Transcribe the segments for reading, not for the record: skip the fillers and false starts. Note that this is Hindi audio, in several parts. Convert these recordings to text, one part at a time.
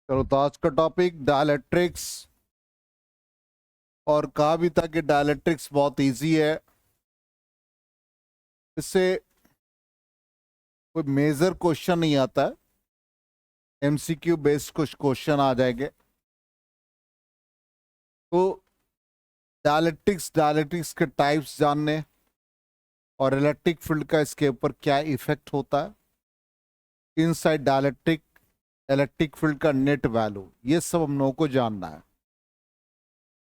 चलो तो आज का टॉपिक डायलेक्ट्रिक्स। और कहा भी था कि डायलेक्ट्रिक्स बहुत इजी है। इससे कोई मेजर क्वेश्चन नहीं आता है, एमसीक्यू बेस्ड कुछ क्वेश्चन आ जाएंगे। तो डायलेक्ट्रिक्स के टाइप्स जानने और इलेक्ट्रिक फील्ड का इसके ऊपर क्या इफेक्ट होता है, इनसाइड डायलेक्ट्रिक इलेक्ट्रिक फील्ड का नेट वैल्यू, ये सब हम लोगों को जानना है।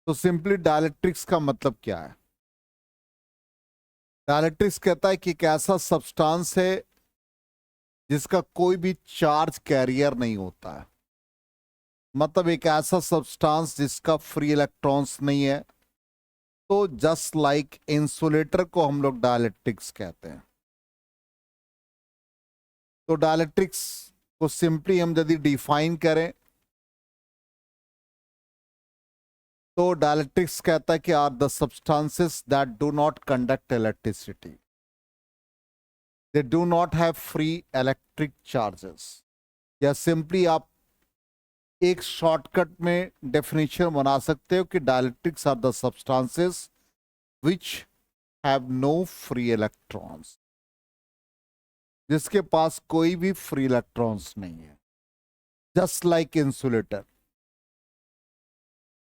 तो सिंपली डायलेक्ट्रिक्स का मतलब क्या है? डायलेक्ट्रिक्स कहता है कि एक ऐसा सब्सटेंस है जिसका कोई भी चार्ज कैरियर नहीं होता है। मतलब एक ऐसा सब्सटेंस जिसका फ्री इलेक्ट्रॉन्स नहीं है। तो जस्ट लाइक इंसुलेटर को हम लोग डायलेक्ट्रिक्स कहते हैं। तो डायलेक्ट्रिक्स को सिंपली हम यदि डिफाइन करें तो डायलेक्ट्रिक्स कहता है कि are the substances that do not conduct electricity, they do not have free electric charges. या सिंपली आप एक शॉर्टकट में डेफिनेशन बना सकते हो कि dielectrics are the substances which have no free electrons, जिसके पास कोई भी फ्री इलेक्ट्रॉन्स नहीं है, जस्ट लाइक इंसुलेटर।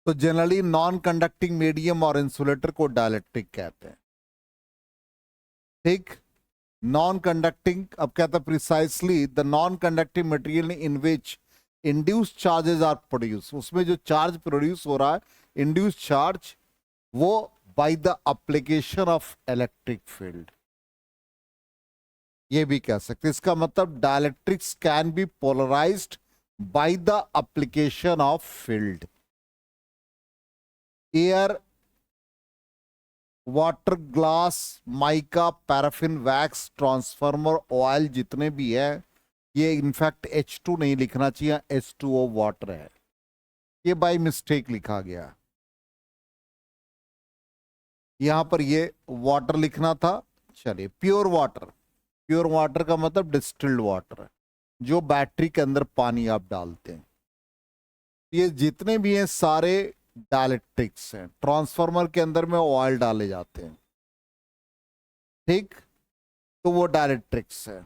तो जनरली नॉन कंडक्टिंग मीडियम और इंसुलेटर को डायलेक्ट्रिक कहते हैं। ठीक, नॉन कंडक्टिंग, अब कहता है precisely the non conducting material in which induce charges are produce, उसमें जो चार्ज प्रोड्यूस हो रहा है इंड्यूस चार्ज, वो by the application of electric field. ये भी कह सकते हैं। इसका मतलब dielectrics can be polarized by the application of field. Air, water, glass, mica, paraffin, wax, transformer, oil, जितने भी है, ये इनफैक्ट H2 नहीं लिखना चाहिए, H2O वाटर है, ये बाय मिस्टेक लिखा गया। यहां पर ये वाटर लिखना था। चलिए, प्योर वाटर। प्योर वाटर का मतलब डिस्टिल्ड वाटर है, जो बैटरी के अंदर पानी आप डालते हैं। ये जितने भी हैं सारे डायलेक्ट्रिक्स हैं। ट्रांसफार्मर के अंदर में ऑयल डाले जाते हैं, ठीक, तो वो डायलेक्ट्रिक्स है।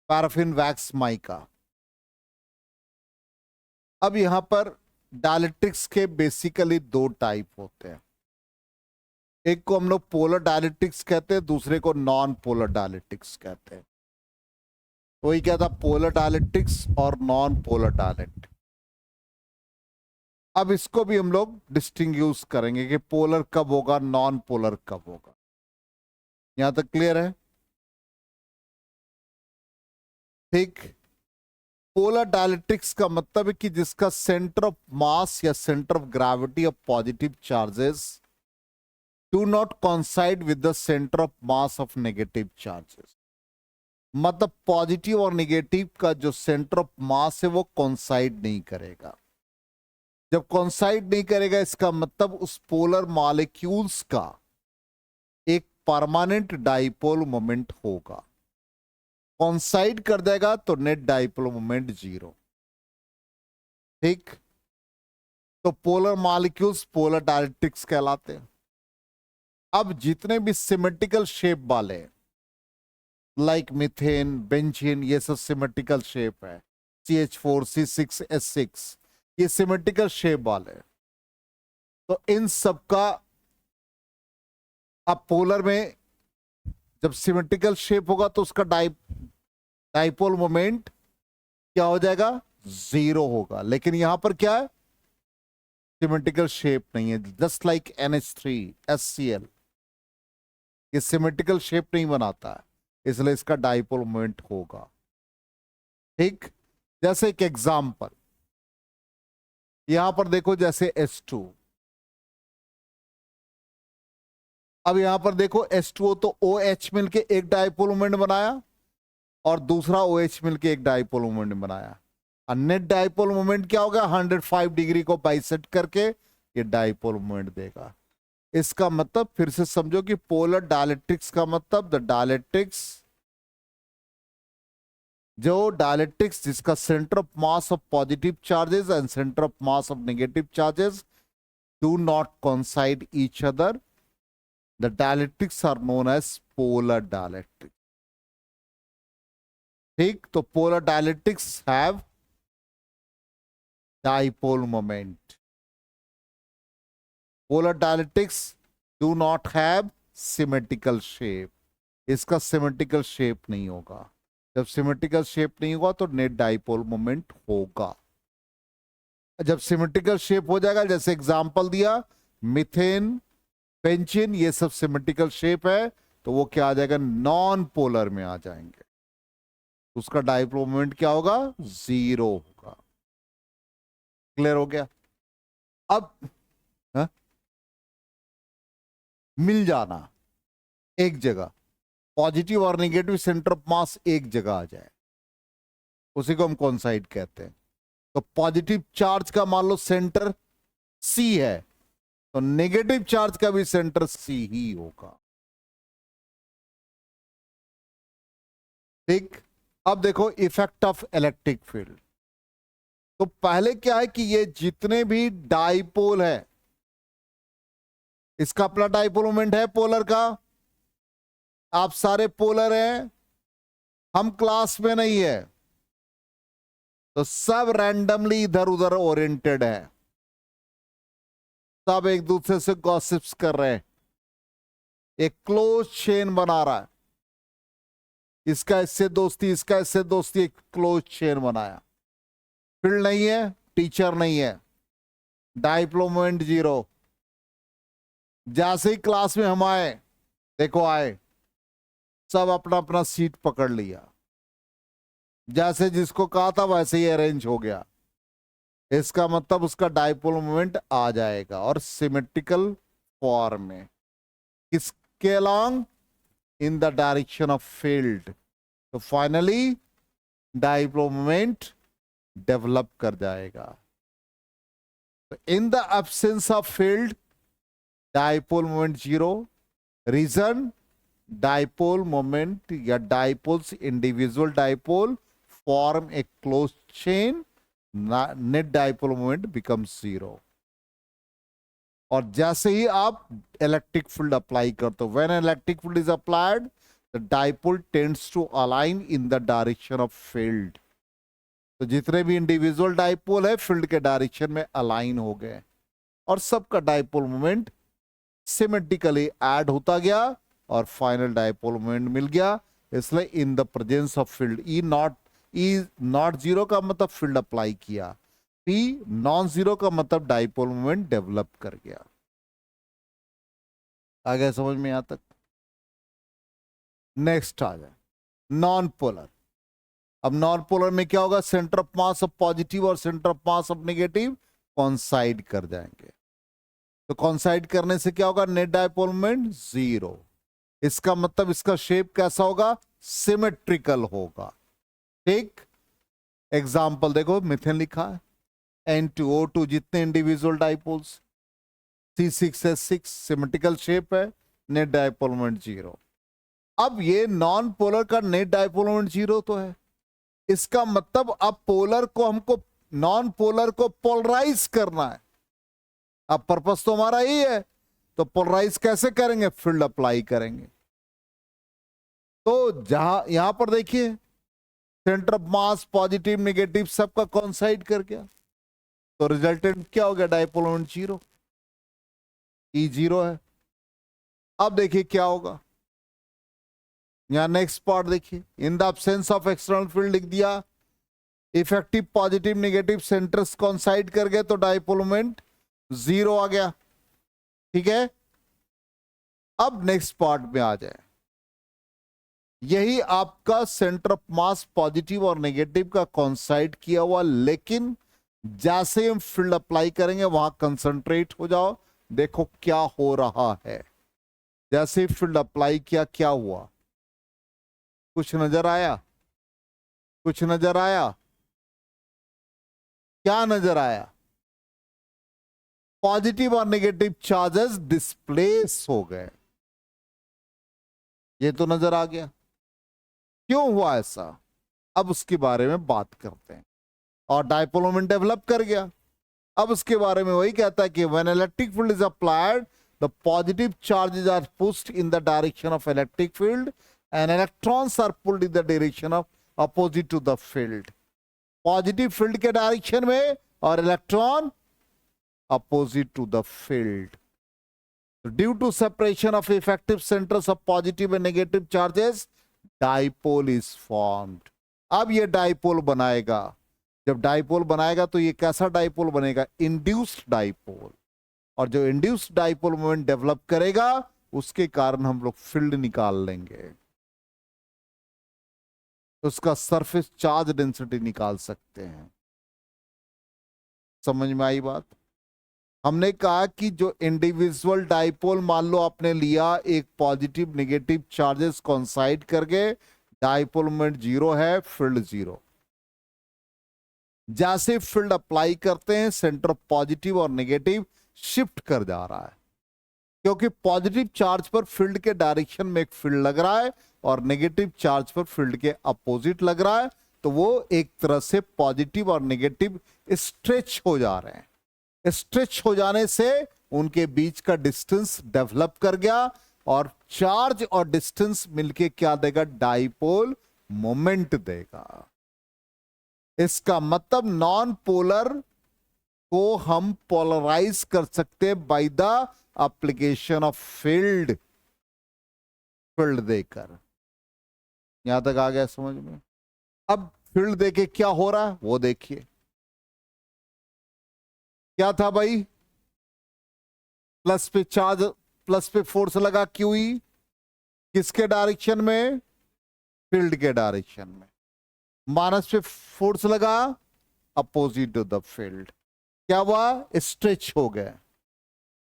Paraffin, wax, mica. अब यहां पर डायलेक्ट्रिक्स के बेसिकली दो टाइप होते हैं। एक को हम लोग पोलर डायलेक्ट्रिक्स कहते हैं, दूसरे को नॉन पोलर डायलेक्ट्रिक्स कहते हैं। वही क्या था, पोलर डायलेक्ट्रिक्स और नॉन पोलर डायलेक्ट्रिक्स। अब इसको भी हम लोग डिस्टिंग्यूश करेंगे कि पोलर कब होगा, नॉन पोलर कब होगा। यहां तक क्लियर है? ठीक। पोलर डायलेक्ट्रिक्स का मतलब है कि जिसका सेंटर ऑफ मास या centre of gravity of positive charges do not coincide with the centre of mass of negative charges. मतलब पॉजिटिव और नेगेटिव का जो सेंटर ऑफ मास है वो कोइंसाइड नहीं करेगा। जब कोइंसाइड नहीं करेगा, इसका मतलब उस पोलर मॉलिक्यूल्स का एक परमानेंट डाइपोल मोमेंट होगा। कोइंसाइड कर देगा तो नेट डाइपोल मोमेंट 0। ठीक, तो पोलर मॉलिक्यूल्स पोलर डायलेक्ट्रिक्स कहलाते हैं। अब जितने भी सिमेट्रिकल शेप वाले, लाइक मीथेन, बेंजीन, ये सब सिमेट्रिकल शेप है, CH4, C6, S6, ये सिमेट्रिकल शेप वाले। तो इन सब का अब पोलर में जब सिमेट्रिकल शेप होगा तो उसका डाइपोल मोमेंट क्या हो जाएगा, 0 होगा। लेकिन यहां पर क्या है, सिमेट्रिकल शेप नहीं है, जस्ट लाइक NH3, HCl, ये सिमेट्रिकल शेप नहीं बनाता है, इसलिए इसका डाइपोल मोमेंट होगा। ठीक, जैसे एक एग्जांपल यहां पर देखो, जैसे H2। अब यहां पर देखो H2O, तो OH मिलके एक डाइपोल मोमेंट बनाया और दूसरा OH मिलके एक डाइपोल मोमेंट बनाया। और नेट डाइपोल मोमेंट क्या होगा, 105 डिग्री को बाइसेक्ट करके ये डाइपोल मोमेंट देगा। इसका मतलब फिर से समझो कि पोलर डायलेक्ट्रिक्स का मतलब द डायलेक्ट्रिक्स जो डायलेक्ट्रिक्स जिसका centre of mass of positive charges and centre of mass of negative charges do not coincide each other, the dialectics are known as polar dialectrics. ठीक, तो polar dialectics have dipole moment. Polar dialectics do not have symmetrical shape. इसका symmetrical shape नहीं होगा. जब symmetrical shape नहीं होगा तो net dipole moment होगा. जब symmetrical shape हो जाएगा, जैसे एग्जांपल दिया मीथेन, बेंजीन, ये सब सिमेट्रिकल शेप है, तो वो क्या आ जाएगा, नॉन पोलर में आ जाएंगे, उसका डाइपोल मोमेंट क्या होगा, 0 होगा. क्लियर हो गया. अब मिल जाना एक जगह, पॉजिटिव और नेगेटिव सेंटर ऑफ मास एक जगह आ जाए, उसी को हम कॉन्साइड कहते हैं. तो पॉजिटिव चार्ज का मान लो सेंटर सी है, तो नेगेटिव चार्ज का भी सेंटर सी ही होगा. ठीक. अब देखो इफेक्ट ऑफ इलेक्ट्रिक फील्ड. तो पहले क्या है कि ये जितने भी डाइपोल है, इसका अपना डाइपोल मोमेंट है पोलर का, आप सारे पोलर हैं, हम क्लास में नहीं है, तो सब रैंडमली इधर उधर ओरिएंटेड है, सब एक दूसरे से गॉसिप्स कर रहे हैं, एक क्लोज चेन बना रहा है, इसका इससे दोस्ती, इसका इससे दोस्ती, एक क्लोज चेन बनाया. फील्ड नहीं है, टीचर नहीं है, डाइपोल मोमेंट 0. जैसे ही क्लास में हम आए, देखो आए, सब अपना अपना सीट पकड़ लिया, जैसे जिसको कहा था वैसे ही अरेंज हो गया. इसका मतलब उसका डाइपोल मोमेंट आ जाएगा और सिमेट्रिकल फॉर्म में. किसके along, in the direction of field. तो फाइनली डाइपोल मोमेंट डेवलप कर जाएगा. तो in the absence of field dipole moment 0. Reason, dipole moment या dipoles, individual dipole form a close chain, net dipole moment becomes 0. और जैसे ही आप इलेक्ट्रिक फील्ड अप्लाई करते हो, when electric field is applied, the dipole tends to align in the direction of field. तो जितने भी इंडिविजुअल डाइपोल है फील्ड के डायरेक्शन में अलाइन हो गए, और सबका डाइपोल मोमेंट सिमेट्रिकली ऐड होता गया, और फाइनल डाइपोल मोमेंट मिल गया. इसलिए in the presence of field, E not 0 का मतलब फील्ड अप्लाई किया, पी नॉन 0 का मतलब डाइपोल मोमेंट डेवलप कर गया. आ गया समझ में यहां तक. नेक्स्ट आ जाए नॉन पोलर. अब नॉन पोलर में क्या होगा, centre of mass of positive और centre of mass of negative coincide कर जाएंगे. तो कॉन्साइड करने से क्या होगा, नेट डाइपोल मोमेंट 0. इसका मतलब इसका शेप कैसा होगा, सिमेट्रिकल होगा. ठीक. एग्जाम्पल देखो, मिथेन लिखा है, N2O2, जितने individual dipoles, C6H6 symmetrical shape है, नेट डाइपोल मोमेंट 0. अब ये नॉन पोलर का नेट डाइपोल मोमेंट 0 तो है, इसका मतलब अब पोलर को हमको, नॉन पोलर को पोलराइज करना है. अब पर्पस तो हमारा यही है, तो पोलराइज कैसे करेंगे, फील्ड अप्लाई करेंगे. तो जहां यहां पर देखिए centre of mass positive negative सबका कॉन्साइड कर गया, तो रिजल्टेंट क्या हो गया, डाइपोल मोमेंट 0, ई 0 है. अब देखिए क्या होगा, यहां नेक्स्ट पार्ट देखिए, इन the absence of external field लिख दिया, इफेक्टिव पॉजिटिव नेगेटिव सेंटर्स कॉन्साइड कर गए, तो डाइपोल मोमेंट 0 आ गया. ठीक है. अब नेक्स्ट पार्ट में आ जाए, यही आपका सेंटर ऑफ मास पॉजिटिव और नेगेटिव का कॉन्साइड किया हुआ, लेकिन जैसे हम फील्ड अप्लाई करेंगे वहां कंसंट्रेट हो जाओ. देखो क्या हो रहा है, जैसे फील्ड अप्लाई किया क्या हुआ, कुछ नजर आया, कुछ नजर आया, क्या नजर आया, पॉजिटिव और नेगेटिव चार्जेस डिस्प्लेस हो गए. ये तो नजर आ गया. क्यों हुआ ऐसा, अब उसके बारे में बात करते हैं। और डाइपोल मोमेंट डेवलप कर गया। अब उसके बारे में वही कहता है कि when electric field is applied the positive charges are pushed in the direction of electric field and electrons are pulled in the direction of opposite to the field. Positive field के डायरेक्शन में और electron opposite to the field. Due to separation of effective centres of positive and negative charges dipole is formed. अब ये डाइपोल बनाएगा। जब डाइपोल बनाएगा तो ये कैसा डाइपोल बनेगा? Induced dipole. और जो इंड्यूस्ड डाइपोल मोमेंट डेवलप करेगा उसके कारण हम लोग फील्ड निकाल लेंगे, उसका सरफेस चार्ज डेंसिटी निकाल सकते हैं। समझ में आई बात? हमने कहा कि जो इंडिविजुअल डाइपोल मान लो आपने लिया, एक पॉजिटिव नेगेटिव चार्जेस कॉन्साइड करके, डाइपोल मोमेंट जीरो है, फील्ड जीरो। जैसे फील्ड अप्लाई करते हैं सेंटर ऑफ पॉजिटिव और नेगेटिव शिफ्ट कर जा रहा है, क्योंकि पॉजिटिव चार्ज पर फील्ड के डायरेक्शन में एक फील्ड लग रहा है और नेगेटिव चार्ज पर फील्ड के अपोजिट लग रहा है, तो वो एक तरह से पॉजिटिव और नेगेटिव स्ट्रेच हो जा रहे हैं। स्ट्रेच हो जाने से उनके बीच का डिस्टेंस डेवलप कर गया और चार्ज और डिस्टेंस मिलके क्या देगा? डाइपोल मोमेंट देगा। इसका मतलब नॉन पोलर को हम पोलराइज कर सकते bye the application of field, field देकर। यहां तक आ गया समझ में? अब फील्ड देके क्या हो रहा है वो देखिए। क्या था भाई? प्लस पे चार्ज, प्लस पे फोर्स लगा क्यूई, किसके डायरेक्शन में? फील्ड के डायरेक्शन में। माइनस पे फोर्स लगा अपोजिट टू द फील्ड। क्या हुआ? स्ट्रेच हो गया।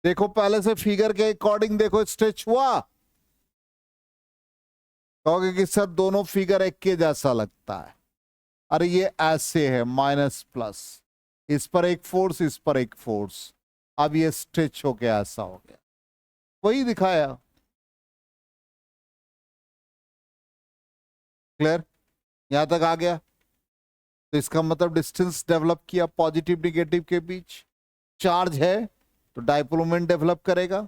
देखो पहले से फिगर के अकॉर्डिंग देखो, स्ट्रेच हुआ। कहोगे कि सर दोनों फिगर एक के जैसा लगता है। अरे ये ऐसे है, माइनस प्लस, इस पर एक फोर्स, इस पर एक फोर्स, अब ये स्ट्रेच हो गया, ऐसा हो गया। वही दिखाया। क्लियर? यहां तक आ गया? तो इसका मतलब डिस्टेंस डेवलप किया पॉजिटिव निगेटिव के बीच। चार्ज है तो डाइपोल मोमेंट डेवलप करेगा।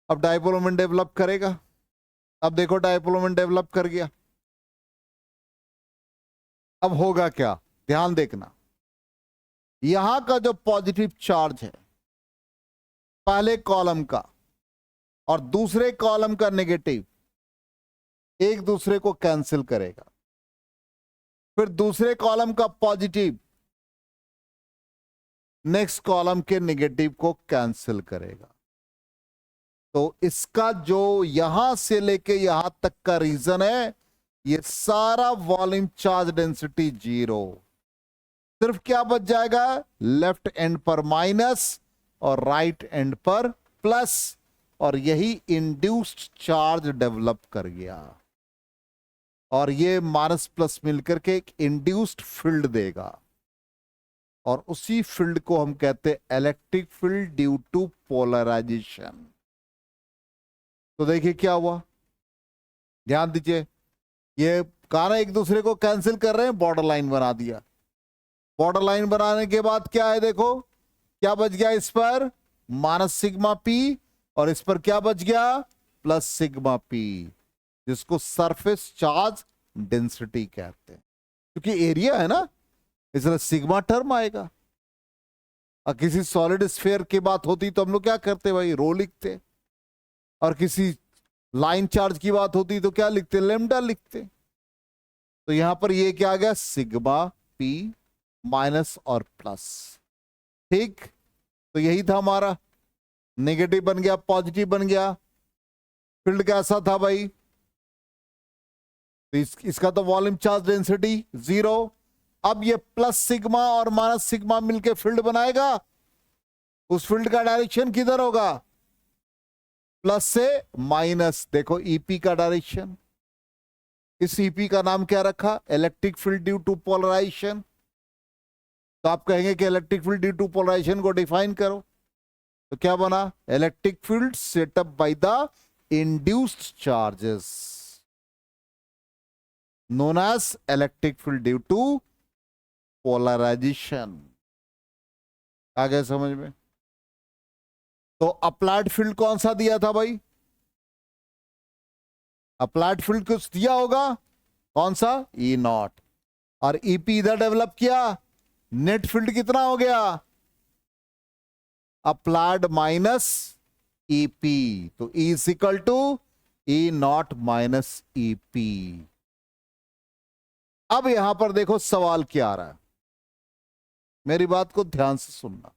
अब डाइपोल मोमेंट डेवलप करेगा। अब देखो डाइपोल मोमेंट डेवलप कर गया। अब होगा क्या? ध्यान देखना। यहां का जो पॉजिटिव चार्ज है पहले कॉलम का और दूसरे कॉलम का नेगेटिव एक दूसरे को कैंसिल करेगा। फिर दूसरे कॉलम का पॉजिटिव नेक्स्ट कॉलम के नेगेटिव को कैंसिल करेगा। तो इसका जो यहां से लेके यहां तक का रीजन है, ये सारा वॉल्यूम चार्ज डेंसिटी जीरो। सिर्फ क्या बच जाएगा? लेफ्ट एंड पर माइनस और राइट एंड पर प्लस, और यही इंड्यूस्ड चार्ज डेवलप कर गया। और ये माइनस प्लस मिलकर के एक इंड्यूस्ड फील्ड देगा, और उसी फील्ड को हम कहते हैं electric field due to polarization. तो देखिए क्या हुआ, ध्यान दीजिए। ये कहा एक दूसरे को कैंसिल कर रहे हैं, बॉर्डर लाइन बना दिया। बॉर्डर लाइन बनाने के बाद क्या है, देखो क्या बच गया? इस पर माइनस सिग्मा पी, और इस पर क्या बच गया? प्लस सिग्मा पी, जिसको सरफेस चार्ज डेंसिटी कहते हैं। क्योंकि एरिया है ना, इसलिए सिग्मा टर्म आएगा। और किसी सॉलिड स्फीयर की बात होती तो हम लोग क्या करते भाई? रो लिखते। और किसी लाइन चार्ज की बात होती तो क्या लिखते? लेमडा लिखते। तो यहां पर ये क्या आ गया? सिग्मा पी माइनस और प्लस। ठीक, तो यही था हमारा। नेगेटिव बन गया, पॉजिटिव बन गया। फील्ड कैसा था भाई? तो इसका तो वॉल्यूम चार्ज डेंसिटी जीरो। अब ये प्लस सिग्मा और माइनस सिग्मा मिलके फील्ड बनाएगा। उस फील्ड का डायरेक्शन किधर होगा? प्लस से माइनस। देखो ईपी का डायरेक्शन, इस ईपी का नाम क्या रखा? Electric field due to polarization. तो आप कहेंगे कि electric field due to polarization को डिफाइन करो, तो क्या बना? Electric field set up by the induced charges. known as electric field due to polarization. आ गया समझ में? तो अप्लाइड फील्ड कौन सा दिया था भाई? अप्लाइड फील्ड कुछ दिया होगा, कौन सा? E not. और ईपी इधर डेवलप किया, नेट फील्ड कितना हो गया? अप्लाइड माइनस ईपी, तो E is equal to E not minus EP. अब यहां पर देखो सवाल क्या आ रहा है, मेरी बात को ध्यान से सुनना।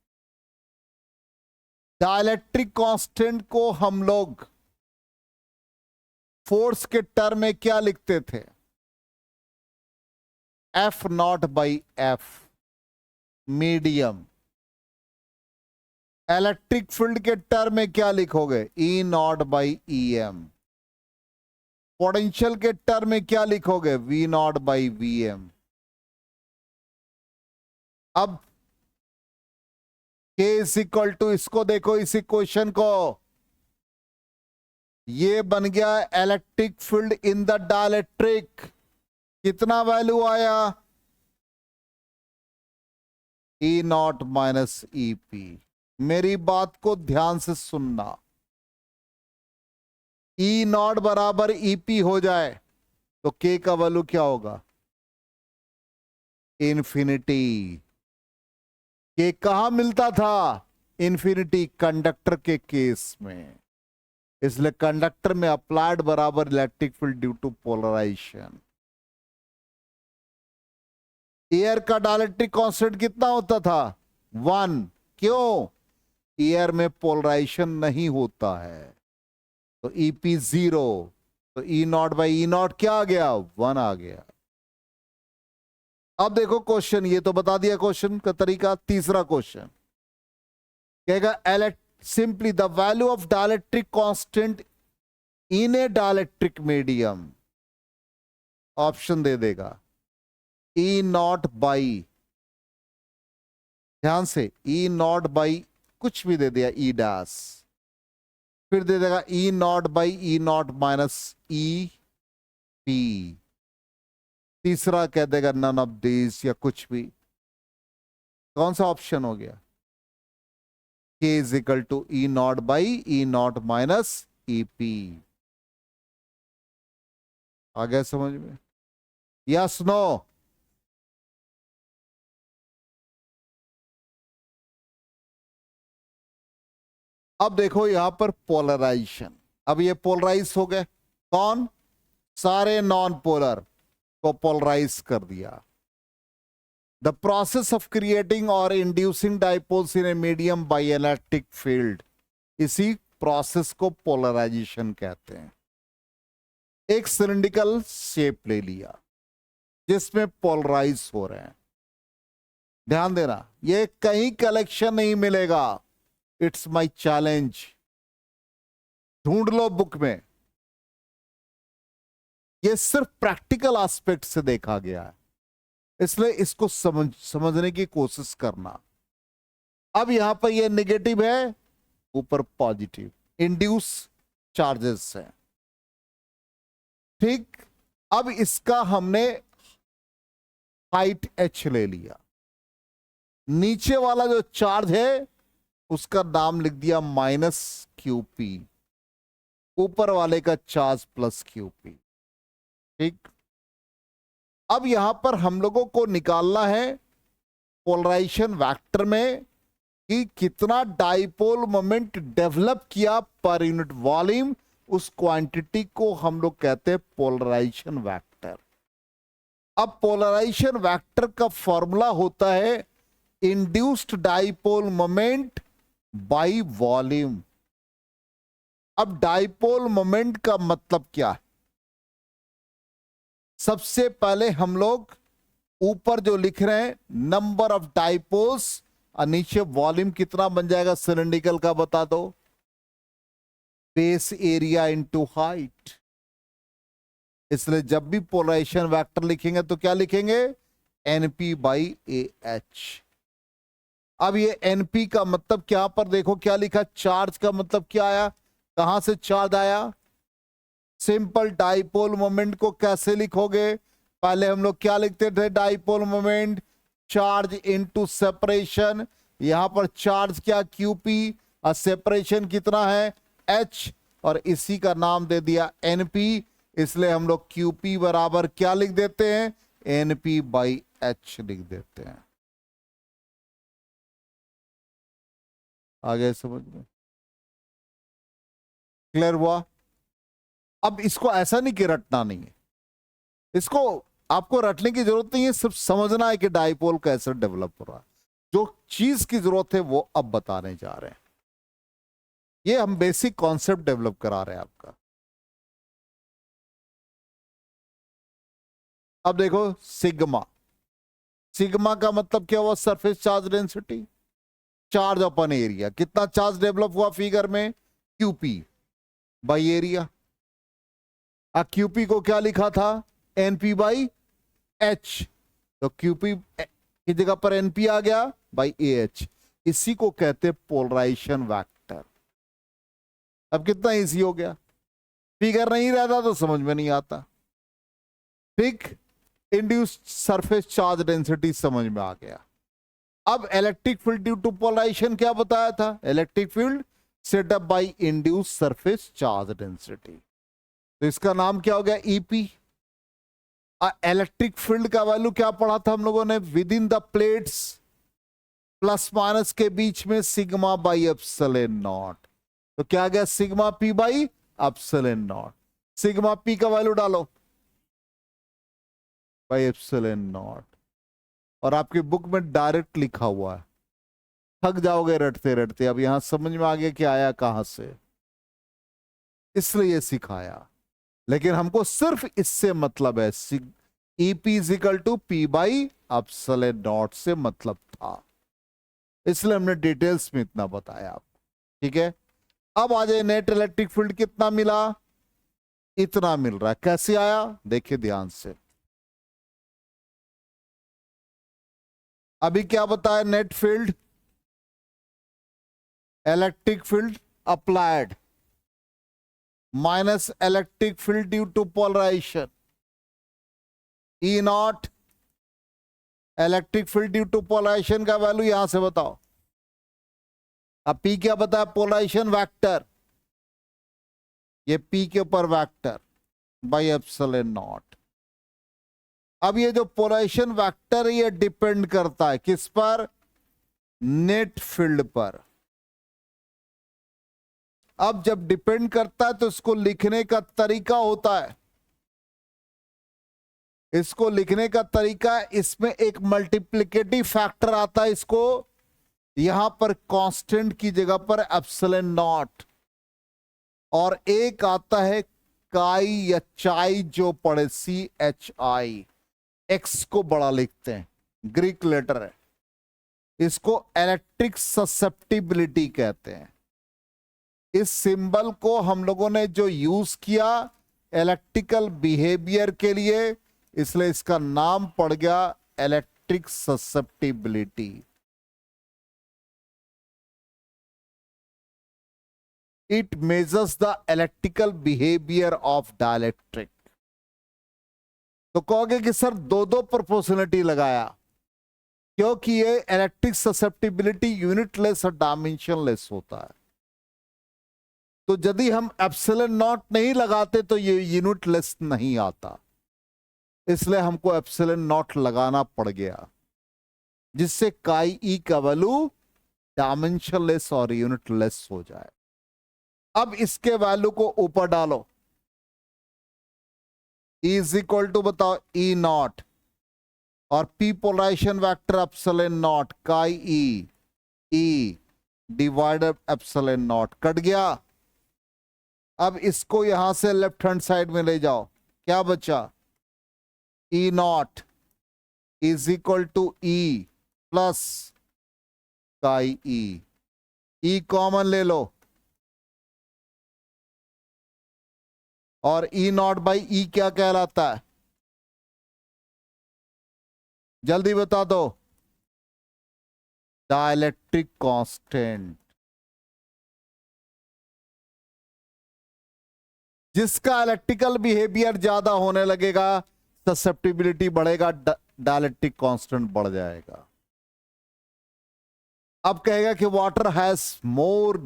डाइलेक्ट्रिक कांस्टेंट को हम लोग फोर्स के टर्म में क्या लिखते थे? F naught by F medium. Electric field के टर्म में क्या लिखोगे? E naught by E M. Potential के टर्म में क्या लिखोगे? V naught by V M. अब K इज इक्वल टू, इसको देखो, इस इक्वेशन को, ये बन गया electric field in the dielectric. कितना वैल्यू आया? E not minus E P. मेरी बात को ध्यान से सुनना। ई नॉट बराबर ई पी हो जाए तो के का वैल्यू क्या होगा? इन्फिनिटी। के कहां मिलता था? इन्फिनिटी, कंडक्टर के केस में। इसलिए कंडक्टर में अप्लाइड बराबर electric field due to polarization. Air का डाइलेक्ट्रिक कांस्टेंट कितना होता था? 1। क्यों? एयर में पोलराइजेशन नहीं होता है, तो ईपी 0, तो ई नॉट बाई ई नॉट क्या आ गया? 1 आ गया। अब देखो क्वेश्चन, ये तो बता दिया क्वेश्चन का तरीका। तीसरा क्वेश्चन कहेगा simply the value of dielectric constant in a dielectric medium. Option दे देगा ई नॉट बाई, ध्यान से, ई नॉट बाई कुछ भी दे दिया, ई डैश, फिर दे देगा E naught by E not minus E P, तीसरा कह देगा नन ऑफ दिस या कुछ भी। कौन सा ऑप्शन हो गया? K is equal to E naught by E not minus E P. आ गया समझ में? Yes no? अब देखो यहां पर पोलराइजेशन। अब ये पोलराइज हो गए, कौन? सारे नॉन पोलर को पोलराइज कर दिया। द प्रोसेस ऑफ क्रिएटिंग और inducing dipoles in a medium by electric field, इसी प्रोसेस को पोलराइजेशन कहते हैं। एक सिलिंड्रिकल शेप ले लिया जिसमें पोलराइज हो रहे हैं। ध्यान देना, ये कहीं कलेक्शन नहीं मिलेगा। इट्स माय चैलेंज, ढूंढ लो बुक में। ये सिर्फ प्रैक्टिकल एस्पेक्ट से देखा गया है, इसलिए इसको समझने की कोशिश करना। अब यहां पर ये नेगेटिव है, ऊपर पॉजिटिव, इंड्यूस चार्जेस है। ठीक, अब इसका हमने हाइट h ले लिया। नीचे वाला जो चार्ज है उसका नाम लिख दिया माइनस QP, ऊपर वाले का चार्ज प्लस QP। ठीक, अब यहां पर हम लोगों को निकालना है पोलराइजेशन वेक्टर में कि कितना डाइपोल मोमेंट डेवलप किया पर यूनिट वॉल्यूम। उस क्वांटिटी को हम लोग कहते हैं पोलराइजेशन वेक्टर। अब पोलराइजेशन वेक्टर का फॉर्मूला होता है induced dipole moment by volume. अब डाइपोल मोमेंट का मतलब क्या है? सबसे पहले हम लोग ऊपर जो लिख रहे हैं नंबर ऑफ डाइपोल्स और नीचे वॉल्यूम कितना बन जाएगा सिलिंड्रिकल का, बता दो। Base area into height. इसलिए जब भी पोलराइजेशन वेक्टर लिखेंगे तो क्या लिखेंगे? NP by AH। अब ये NP का मतलब क्या, पर देखो क्या लिखा, चार्ज का मतलब क्या आया, कहां से चार्ज आया? सिंपल डाइपोल मोमेंट को कैसे लिखोगे? पहले हम लोग क्या लिखते थे, dipole moment charge into separation. यहां पर चार्ज क्या, क्यूपी, और सेपरेशन कितना है, एच, और इसी का नाम दे दिया एनपी। इसलिए हम लोग क्यूपी बराबर क्या लिख देते हैं, एनपी बाई एच लिख देते हैं। आगे समझ में क्लियर हुआ? अब इसको ऐसा नहीं कि रटना नहीं है, इसको आपको रटने की जरूरत नहीं है, सिर्फ समझना है कि डाइपोल कैसे डेवलप हो रहा है। जो चीज की जरूरत है वो अब बताने जा रहे हैं। ये हम बेसिक कॉन्सेप्ट डेवलप करा रहे हैं आपका। अब देखो सिग्मा, सिग्मा का मतलब क्या हुआ, सरफेस चार्ज डेंसिटी, चार्ज अपन एरिया। कितना चार्ज डेवलप हुआ फिगर में, क्यूपी बाई एरिया। क्यूपी को क्या लिखा था, एनपी बाई एच, तो क्यूपी की जगह पर एनपी आ गया बाई ए एच। इसी को कहते पोलराइजेशन वेक्टर। अब कितना इजी हो गया, फिगर नहीं रहता तो समझ में नहीं आता। ठीक, इंड्यूस्ड सरफेस चार्ज डेंसिटी समझ में आ गया। अब electric field due to polarization क्या बताया था, electric field set up by induced surface charge density, तो इसका नाम क्या हो गया, ईपी। इलेक्ट्रिक फील्ड का वैल्यू क्या पढ़ा था हम लोगों ने, within the plates plus minus के बीच में सिग्मा बाई एप्सिलॉन नॉट। तो क्या गया, sigma P by epsilon not. Sigma P का वैल्यू डालो बाई एप्सिलॉन नॉट, और आपकी बुक में डायरेक्ट लिखा हुआ है, थक जाओगे रटते रटते। अब यहां समझ में आ गया कि आया कहां से, इसलिए सिखाया। लेकिन हमको सिर्फ इससे मतलब है, EP is equal to P by epsilon not से मतलब था, इसलिए हमने डिटेल्स में इतना बताया आपको। ठीक है, अब आ जाए, नेट इलेक्ट्रिक फील्ड कितना मिला, इतना मिल रहा है। कैसे आया, देखिए ध्यान से। अभी क्या बताया, net field, electric field applied minus electric field due to polarization, E not. Electric field due to polarization का वैल्यू यहां से बताओ। अब पी क्या बताया, पोलराइजेशन वेक्टर, ये पी के ऊपर वेक्टर बाई एप्सिलॉन नॉट। अब ये जो पोलराइजेशन वेक्टर है ये डिपेंड करता है किस पर, नेट फील्ड पर। अब जब डिपेंड करता है तो इसको लिखने का तरीका होता है, इसको लिखने का तरीका, इसमें एक मल्टीप्लिकेटिव फैक्टर आता है, इसको यहां पर कांस्टेंट की जगह पर एप्सिलॉन नॉट, और एक आता है काई या चाई, जो पढ़े CHI, एक्स को बड़ा लिखते हैं, ग्रीक लेटर है, इसको इलेक्ट्रिक ससेप्टिबिलिटी कहते हैं। इस सिंबल को हम लोगों ने जो यूज किया इलेक्ट्रिकल बिहेवियर के लिए, इसलिए इसका नाम पड़ गया electric susceptibility. It measures the electrical behaviour of dielectric. तो कहोगे कि सर दो दो प्रोपोर्शनलिटी लगाया, क्योंकि ये इलेक्ट्रिक ससेप्टिबिलिटी यूनिटलेस और डायमेंशनलेस होता है। तो यदि हम एप्सिलॉन नॉट नहीं लगाते तो ये यूनिटलेस नहीं आता, इसलिए हमको एप्सिलॉन नॉट लगाना पड़ गया, जिससे काई ई का वैल्यू डायमेंशनलेस और यूनिटलेस हो जाए। अब इसके वैल्यू को ऊपर डालो, E इज इक्वल टू बताओ ई नॉट, और P polarization vector epsilon not chi E divided epsilon not, cut गया। अब इसको यहां से लेफ्ट हैंड साइड में ले जाओ, क्या बचा, E naught is equal to E plus chi E common ले लो, और ई नॉट बाई ई क्या कहलाता है, जल्दी बता दो, डाइलेक्ट्रिक कांस्टेंट। जिसका इलेक्ट्रिकल बिहेवियर ज्यादा होने लगेगा, ससेप्टिबिलिटी बढ़ेगा, डायलेक्ट्रिक कांस्टेंट बढ़ जाएगा। अब कहेगा कि water has more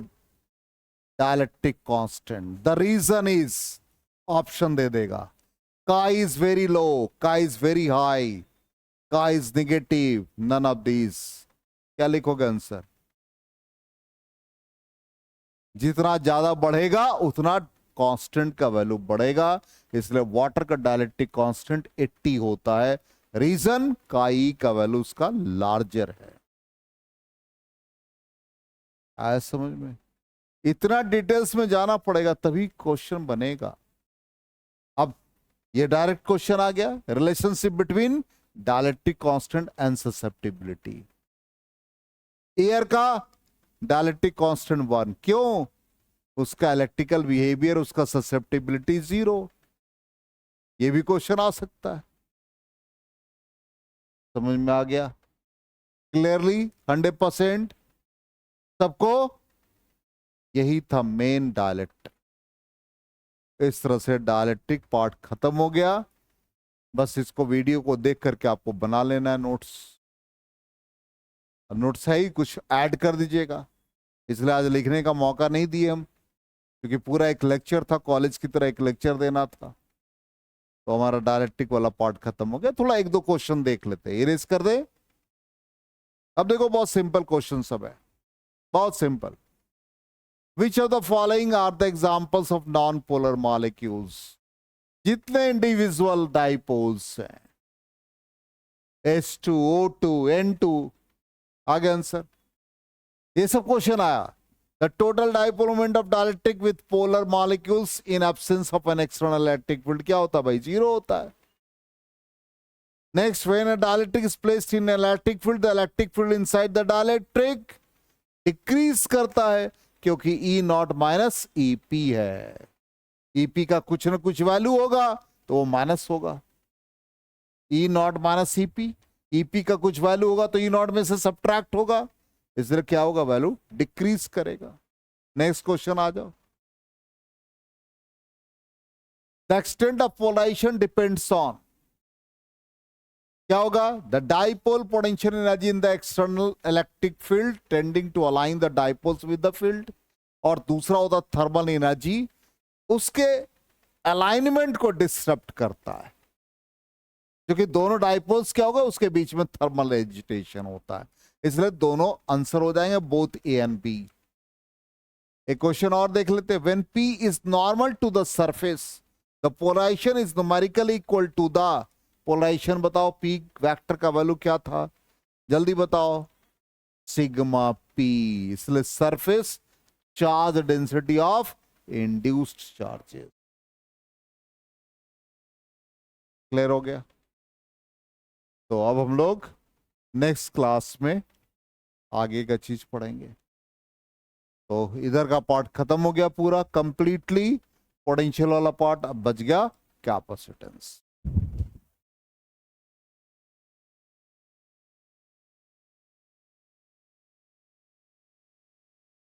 dielectric constant, the reason is, option दे देगा, K is very low, K is very high, K is negative, none of these. क्या लिखोगे आंसर? जितना ज्यादा बढ़ेगा उतना कांस्टेंट का वैल्यू बढ़ेगा, इसलिए वाटर का डायलेक्ट्रिक कांस्टेंट 80 होता है। रीजन, का ई का वैल्यू उसका लार्जर है। आया समझ में? इतना डिटेल्स में जाना पड़ेगा तभी क्वेश्चन बनेगा। अब ये डायरेक्ट क्वेश्चन आ गया, relationship between dielectric constant and susceptibility. Air का डायलेक्ट्रिक कांस्टेंट 1, क्यों? उसका इलेक्ट्रिकल बिहेवियर, उसका ससेप्टिबिलिटी 0। ये भी क्वेश्चन आ सकता है। समझ में आ गया क्लियरली? 100% सबको? यही था मेन डायलेक्ट। इस तरह से डायलेक्ट्रिक पार्ट खत्म हो गया। बस इसको वीडियो को देख करके आपको बना लेना है नोट्स। नोट्स है ही, कुछ ऐड कर दीजिएगा, इसलिए आज लिखने का मौका नहीं दिए हम, क्योंकि पूरा एक लेक्चर था, कॉलेज की तरह एक लेक्चर देना था। तो हमारा डायलेक्ट्रिक वाला पार्ट खत्म हो गया। थोड़ा 1-2 क्वेश्चन देख लेते हैं, इरेज कर दे। अब देखो बहुत सिंपल क्वेश्चन सब है, बहुत simple. Which of the following are the examples of non-polar molecules? जितने इंडिविजुअल डाइपोल्स हैं, H2, O2, N2, आगे आंसर। ये सब क्वेश्चन आया। The total dipole moment of dielectric with polar molecules in absence of an external electric field क्या होता है भाई? 0 होता है। Next, when a dielectric is placed in an electric field, the electric field inside the dielectric decrease करता है, क्योंकि E नॉट माइनस EP है। EP का कुछ ना कुछ वैल्यू होगा तो वो माइनस होगा। E not minus EP, EP का कुछ वैल्यू होगा तो E नॉट में से सब्ट्रैक्ट होगा, इसलिए क्या होगा? वैल्यू डिक्रीज करेगा। नेक्स्ट क्वेश्चन आ जाओ। The extent of polarization depends on, क्या होगा? The dipole potential energy in the external electric field tending to align the dipoles with the field, और दूसरा होता थर्मल एनर्जी, उसके अलाइनमेंट को डिस्टर्ब करता है, क्योंकि दोनों डाइपोल्स क्या होगा? उसके बीच में थर्मल एजिटेशन होता है, इसलिए दोनों आंसर हो जाएंगे, बोथ ए एंड बी। एक क्वेश्चन और देख लेते हैं। When P is normal to the surface, the polarization is numerically equal to the, polarization बताओ, P वेक्टर का वैल्यू क्या था? जल्दी बताओ। सिग्मा P, इसलिए surface charge density of induced charges. Clear हो गया? तो अब हम लोग नेक्स्ट क्लास में आगे का चीज पढ़ेंगे। तो इधर का पार्ट खत्म हो गया पूरा कंप्लीटली, पोटेंशियल वाला पार्ट अब बच गया कैपेसिटेंस।